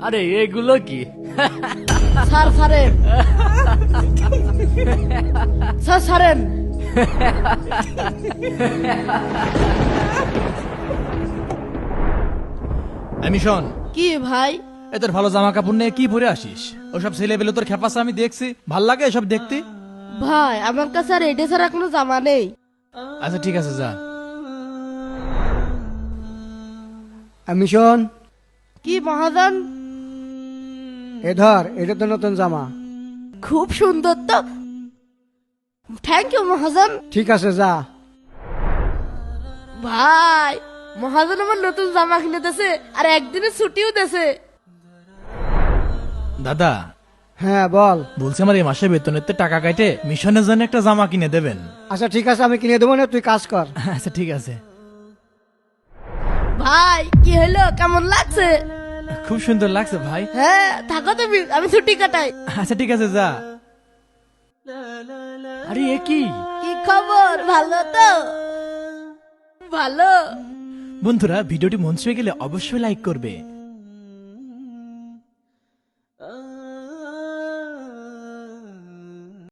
আরে এগুলো কি? স্যার ছাড়েন, স্যার ছাড়েন। আমি শোন, কি ভাই? তোর ভালো জামা কাপড় নিয়ে কি পরে আসিস? ওসব ছেলে পেলে তোর খেপাসা আমি দেখছি, ভাল লাগে এসব দেখতে। ভাই আমার কাছে আর এটা ছাড়া কোনো জামা নেই। আচ্ছা ঠিক আছে, যা। আমি শোন, কি মহাজন? এ ধর, এটা তো নতুন জামা। খুব সুন্দর তো, থ্যাংক ইউ মহাজন। ঠিক আছে, যা। ভাই মহাজন আমার নতুন জামা কিনে দিয়েছে আর একদিনে ছুটিও দিয়েছে। দাদা, হ্যাঁ বল। বলছি আমার এই মাসে বেতনের তো টাকা কাটে মিশনের জন্য একটা জামা কিনে দেবেন। আচ্ছা ঠিক আছে, আমি কিনে দেবো না, তুই কাজ কর। আচ্ছা ঠিক আছে। ভাই কি হলো, কেমন লাগছে? খুব সুন্দর লাগছে ভাই। হ্যাঁ থাকো তুমি, আমি ছুটি কাটাই। আচ্ছা ঠিক আছে, যা। আরে এ কি? কি খবর, ভালো তো? ভালো। বন্ধুরা, ভিডিওটি মন ছুঁয়ে গেলে অবশ্যই লাইক করবে।